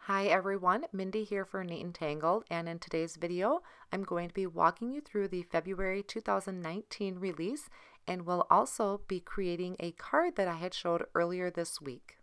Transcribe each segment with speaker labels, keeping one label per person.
Speaker 1: Hi everyone, Mindy here for Neat Tangled, and in today's video I'm going to be walking you through the February 2019 release, and we'll also be creating a card that I had showed earlier this week.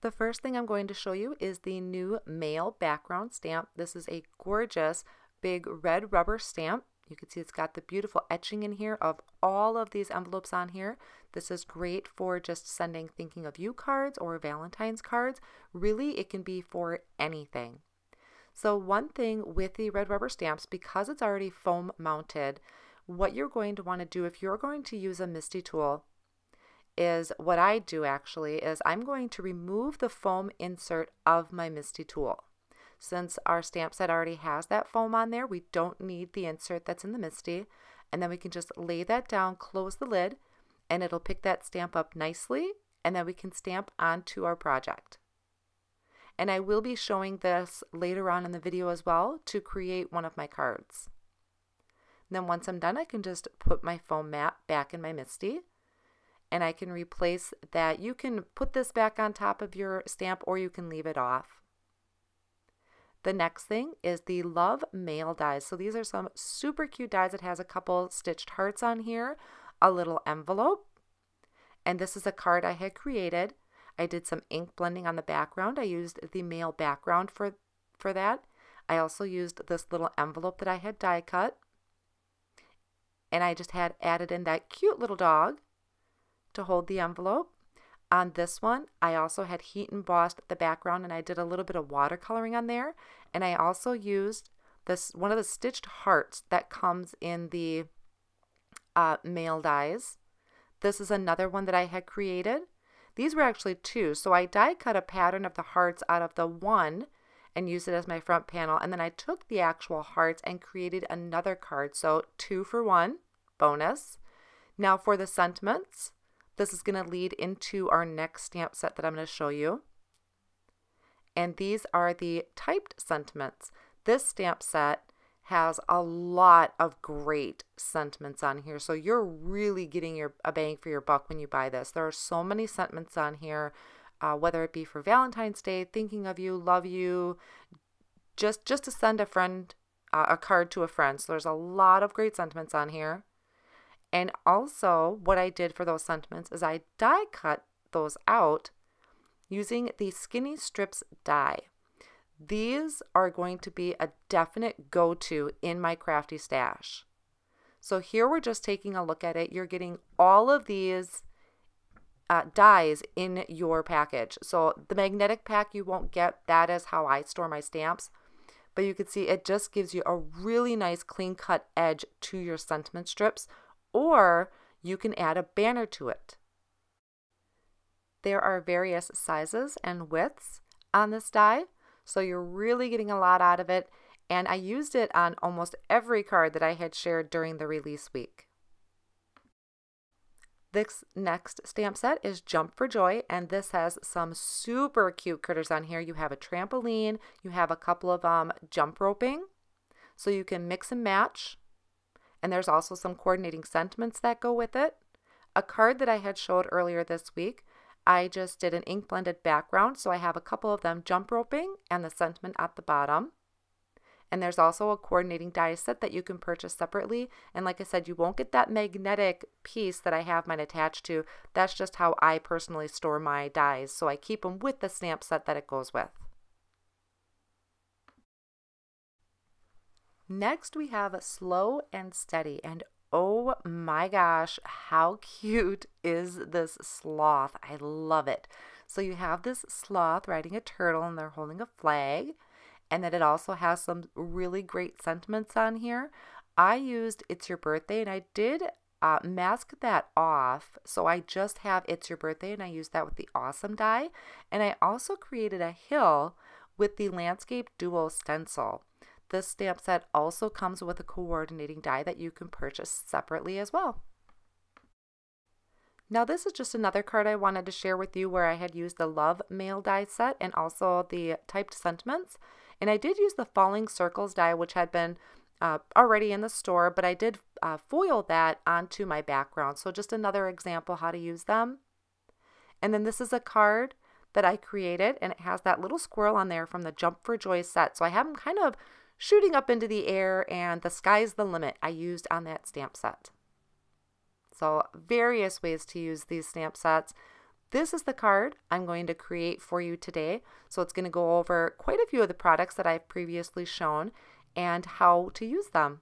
Speaker 1: The first thing I'm going to show you is the new mail background stamp. This is a gorgeous big red rubber stamp. You can see it's got the beautiful etching in here of all of these envelopes on here. This is great for just sending thinking of you cards or Valentine's cards. Really, it can be for anything. So one thing with the red rubber stamps, because it's already foam mounted, what you're going to want to do if you're going to use a MISTI tool is what I do actually is I'm going to remove the foam insert of my MISTI tool. Since our stamp set already has that foam on there, we don't need the insert that's in the MISTI, and then we can just lay that down, close the lid, and it'll pick that stamp up nicely, and then we can stamp onto our project. And I will be showing this later on in the video as well to create one of my cards. And then once I'm done, I can just put my foam mat back in my MISTI, and I can replace that. You can put this back on top of your stamp or you can leave it off. The next thing is the Love Mail dies. So these are some super cute dies. It has a couple stitched hearts on here, a little envelope, and this is a card I had created. I did some ink blending on the background. I used the mail background for that. I also used this little envelope that I had die cut, and I just had added in that cute little dog to hold the envelope. On this one, I also had heat embossed the background, and I did a little bit of watercoloring on there. And I also used this one of the stitched hearts that comes in the mail dies. This is another one that I had created. These were actually two, so I die cut a pattern of the hearts out of the one and used it as my front panel, and then I took the actual hearts and created another card. So 2 for 1 bonus. Now for the sentiments, this is going to lead into our next stamp set that I'm going to show you. And these are the typed sentiments. This stamp set has a lot of great sentiments on here. So you're really getting a bang for your buck when you buy this. There are so many sentiments on here, whether it be for Valentine's Day, thinking of you, love you, just to send a friend, a card to a friend. So there's a lot of great sentiments on here. And also what I did for those sentiments is I die cut those out using the Skinny Strips die. These are going to be a definite go-to in my crafty stash. So here we're just taking a look at it. You're getting all of these dies in your package. So the magnetic pack you won't get. That is how I store my stamps. But you can see it just gives you a really nice clean cut edge to your sentiment strips, or you can add a banner to it. There are various sizes and widths on this die, so you're really getting a lot out of it, and I used it on almost every card that I had shared during the release week. This next stamp set is Jump for Joy, and this has some super cute critters on here. You have a trampoline, you have a couple of jump roping, so you can mix and match. And there's also some coordinating sentiments that go with it. A card that I had showed earlier this week, I just did an ink blended background, so I have a couple of them jump roping and the sentiment at the bottom. And there's also a coordinating die set that you can purchase separately. And like I said, you won't get that magnetic piece that I have mine attached to. That's just how I personally store my dies, so I keep them with the stamp set that it goes with. Next we have Slow and Steady, and oh my gosh, how cute is this sloth? I love it. So you have this sloth riding a turtle and they're holding a flag, and then it also has some really great sentiments on here. I used It's Your Birthday, and I did mask that off, so I just have It's Your Birthday, and I used that with the Awesome die, and I also created a hill with the Landscape Duo stencil. This stamp set also comes with a coordinating die that you can purchase separately as well. Now this is just another card I wanted to share with you where I had used the Love Mail die set and also the typed sentiments. And I did use the Falling Circles die, which had been already in the store, but I did foil that onto my background. So just another example how to use them. And then this is a card that I created, and it has that little squirrel on there from the Jump for Joy set. So I have him kind of shooting up into the air, and the sky's the limit I used on that stamp set. So various ways to use these stamp sets. This is the card I'm going to create for you today. So it's going to go over quite a few of the products that I've previously shown and how to use them.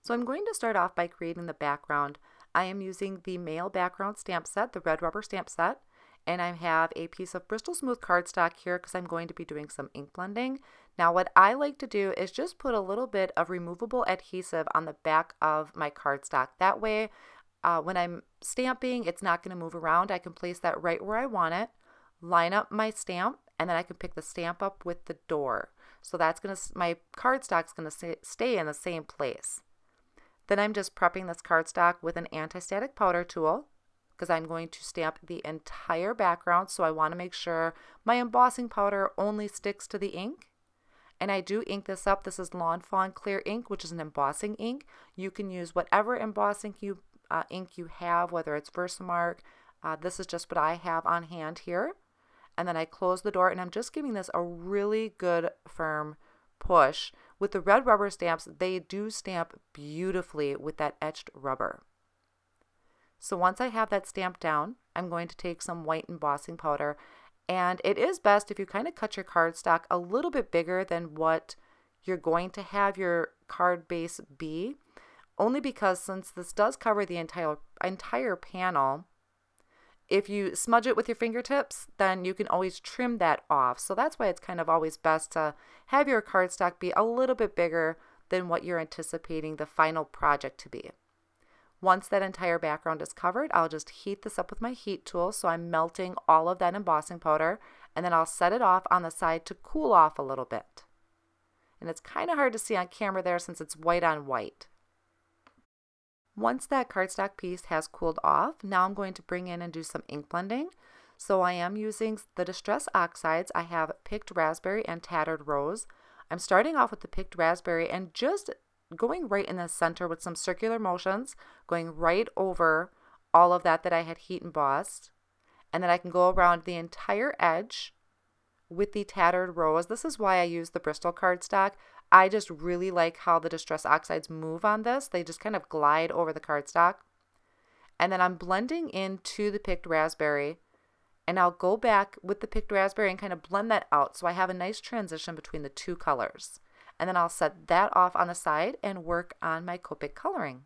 Speaker 1: So I'm going to start off by creating the background. I am using the Mail Background Stamp Set, the red rubber stamp set, and I have a piece of Bristol Smooth cardstock here because I'm going to be doing some ink blending. Now what I like to do is just put a little bit of removable adhesive on the back of my cardstock. That way when I'm stamping, it's not going to move around. I can place that right where I want it, line up my stamp, and then I can pick the stamp up with the door. So that's going to, my cardstock's going to stay in the same place. Then I'm just prepping this cardstock with an anti-static powder tool because I'm going to stamp the entire background, so I want to make sure my embossing powder only sticks to the ink. And I do ink this up. This is Lawn Fawn Clear ink, which is an embossing ink. You can use whatever embossing ink you have, whether it's Versamark. This is just what I have on hand here. And then I close the door, and I'm just giving this a really good firm push. With the red rubber stamps, they do stamp beautifully with that etched rubber. So once I have that stamped down, I'm going to take some white embossing powder, and it is best if you kind of cut your cardstock a little bit bigger than what you're going to have your card base be, only because since this does cover the entire panel, if you smudge it with your fingertips, then you can always trim that off. So that's why it's kind of always best to have your cardstock be a little bit bigger than what you're anticipating the final project to be. Once that entire background is covered, I'll just heat this up with my heat tool. So I'm melting all of that embossing powder, and then I'll set it off on the side to cool off a little bit. And it's kind of hard to see on camera there since it's white on white. Once that cardstock piece has cooled off, now I'm going to bring in and do some ink blending. So I am using the Distress Oxides. I have Picked Raspberry and Tattered Rose. I'm starting off with the Picked Raspberry and just going right in the center with some circular motions, going right over all of that I had heat embossed. And then I can go around the entire edge with the Tattered Rose. This is why I use the Bristol cardstock. I just really like how the Distress Oxides move on this. They just kind of glide over the cardstock. And then I'm blending into the Picked Raspberry, and I'll go back with the Picked Raspberry and kind of blend that out so I have a nice transition between the two colors. And then I'll set that off on the side and work on my Copic coloring.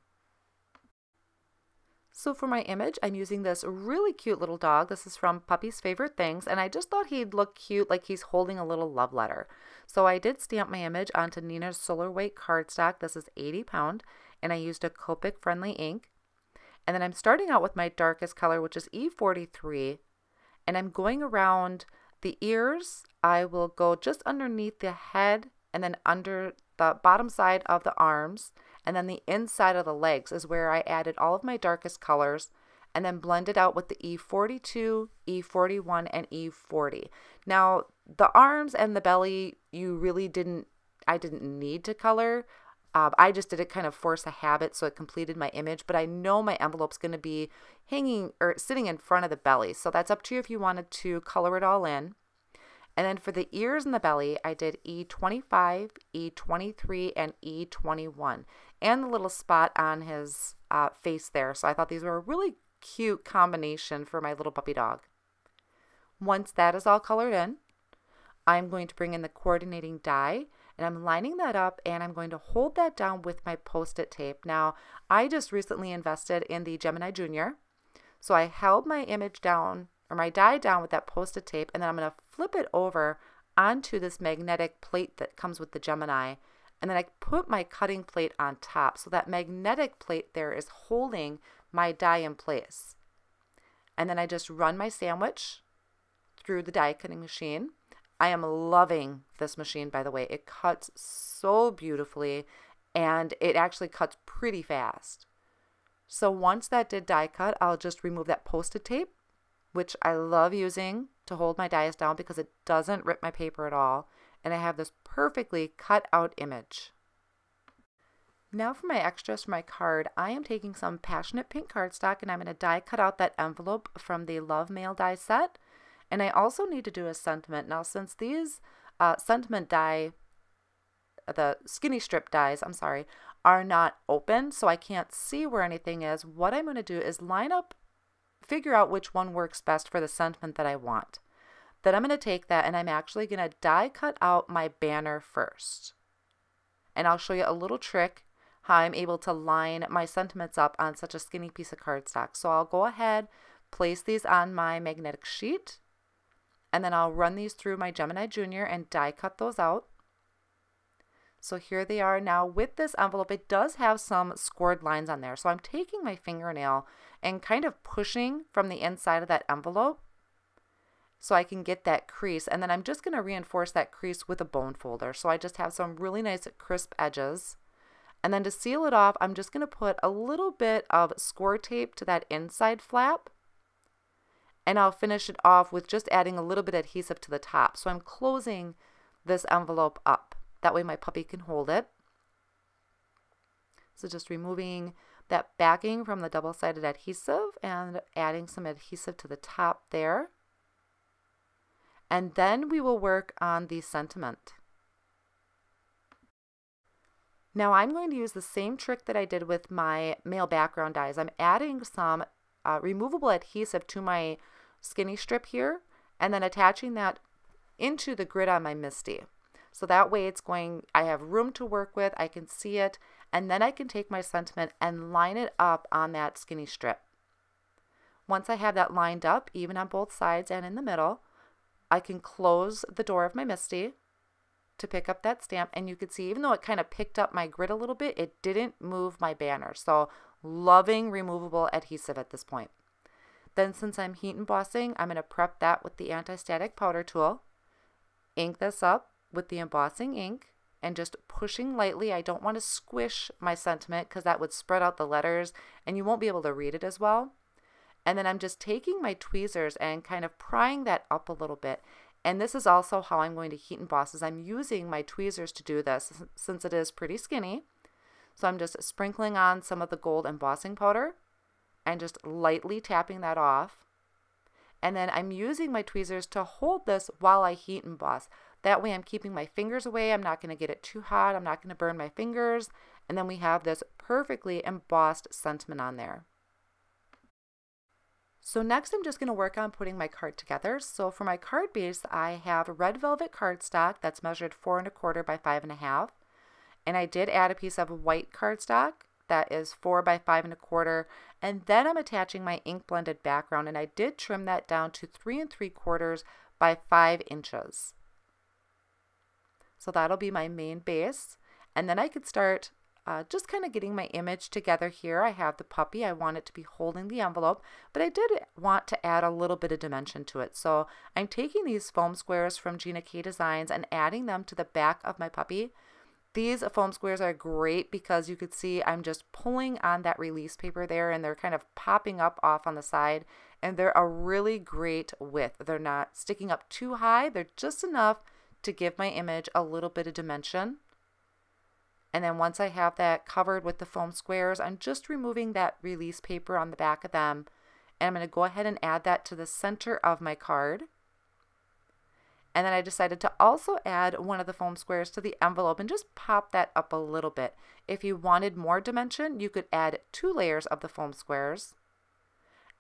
Speaker 1: So for my image, I'm using this really cute little dog. This is from Puppy's Favorite Things, and I just thought he'd look cute, like he's holding a little love letter. So I did stamp my image onto Neenah's Solar Weight cardstock. This is 80 pound, and I used a Copic friendly ink. And then I'm starting out with my darkest color, which is E43, and I'm going around the ears. I will go just underneath the head and then under the bottom side of the arms, and then the inside of the legs is where I added all of my darkest colors and then blended out with the E42, E41, and E40. Now, the arms and the belly, I didn't need to color. I just did it kind of force a habit, so it completed my image, but I know my envelope's going to be hanging or sitting in front of the belly, so that's up to you if you wanted to color it all in. And then for the ears and the belly, I did E25, E23, and E21, and the little spot on his face there. So I thought these were a really cute combination for my little puppy dog. Once that is all colored in, I'm going to bring in the coordinating die, and I'm lining that up, and I'm going to hold that down with my Post-it tape. Now, I just recently invested in the Gemini Junior, so I held my image down, or my die down with that Post-it tape, and then I'm going to flip it over onto this magnetic plate that comes with the Gemini, and then I put my cutting plate on top, so that magnetic plate there is holding my die in place. And then I just run my sandwich through the die cutting machine. I am loving this machine, by the way. It cuts so beautifully, and it actually cuts pretty fast. So once that did die cut, I'll just remove that Post-it tape, which I love using to hold my dies down because it doesn't rip my paper at all. And I have this perfectly cut out image. Now for my extras for my card, I am taking some Passionate Pink cardstock and I'm going to die cut out that envelope from the Love Mail die set. And I also need to do a sentiment. Now since these sentiment die, the skinny strip dies, I'm sorry, are not open, so I can't see where anything is, what I'm going to do is line up, figure out which one works best for the sentiment that I want. Then I'm going to take that and I'm actually going to die cut out my banner first. And I'll show you a little trick how I'm able to line my sentiments up on such a skinny piece of cardstock. So I'll go ahead, place these on my magnetic sheet, and then I'll run these through my Gemini Junior and die cut those out. So here they are now with this envelope. It does have some scored lines on there. So I'm taking my fingernail and kind of pushing from the inside of that envelope so I can get that crease. And then I'm just going to reinforce that crease with a bone folder. So I just have some really nice crisp edges. And then to seal it off, I'm just going to put a little bit of score tape to that inside flap. And I'll finish it off with just adding a little bit of adhesive to the top. So I'm closing this envelope up. That way my puppy can hold it. So just removing that backing from the double-sided adhesive and adding some adhesive to the top there. And then we will work on the sentiment. Now I'm going to use the same trick that I did with my mail background dies. I'm adding some removable adhesive to my skinny strip here and then attaching that into the grid on my MISTI. So that way I have room to work with, I can see it, and then I can take my sentiment and line it up on that skinny strip. Once I have that lined up, even on both sides and in the middle, I can close the door of my MISTI to pick up that stamp, and you can see even though it kind of picked up my grid a little bit, it didn't move my banner. So loving removable adhesive at this point. Then since I'm heat embossing, I'm going to prep that with the anti-static powder tool, ink this up with the embossing ink, and just pushing lightly. I don't want to squish my sentiment because that would spread out the letters and you won't be able to read it as well. And then I'm just taking my tweezers and kind of prying that up a little bit. And this is also how I'm going to heat emboss, is I'm using my tweezers to do this since it is pretty skinny. So I'm just sprinkling on some of the gold embossing powder and just lightly tapping that off. And then I'm using my tweezers to hold this while I heat emboss. That way I'm keeping my fingers away. I'm not going to get it too hot. I'm not going to burn my fingers. And then we have this perfectly embossed sentiment on there. So next I'm just going to work on putting my card together. So for my card base, I have red velvet cardstock that's measured 4 1/4 by 5 1/2. And I did add a piece of white cardstock that is 4 by 5 1/4. And then I'm attaching my ink blended background, and I did trim that down to 3 3/4 by 5 inches. So that'll be my main base. And then I could start just kind of getting my image together here. I have the puppy. I want it to be holding the envelope, but I did want to add a little bit of dimension to it. So I'm taking these foam squares from Gina K Designs and adding them to the back of my puppy. These foam squares are great because you could see I'm just pulling on that release paper there, and they're kind of popping up off on the side, and they're a really great width. They're not sticking up too high. They're just enough to give my image a little bit of dimension. And then once I have that covered with the foam squares, I'm just removing that release paper on the back of them. And I'm going to go ahead and add that to the center of my card. And then I decided to also add one of the foam squares to the envelope and just pop that up a little bit. If you wanted more dimension, you could add 2 layers of the foam squares.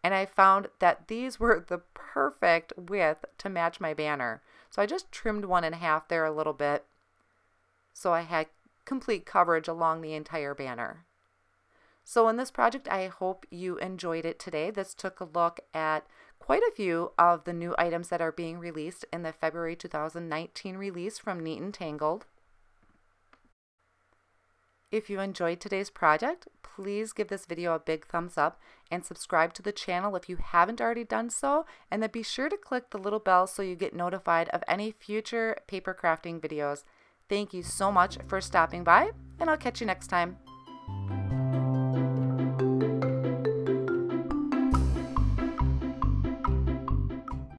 Speaker 1: And I found that these were the perfect width to match my banner. So I just trimmed 1 1/2 there a little bit, so I had complete coverage along the entire banner. So in this project, I hope you enjoyed it today. This took a look at quite a few of the new items that are being released in the February 2019 release from Neat Tangled. If you enjoyed today's project, please give this video a big thumbs up and subscribe to the channel if you haven't already done so, and then be sure to click the little bell so you get notified of any future paper crafting videos. Thank you so much for stopping by, and I'll catch you next time.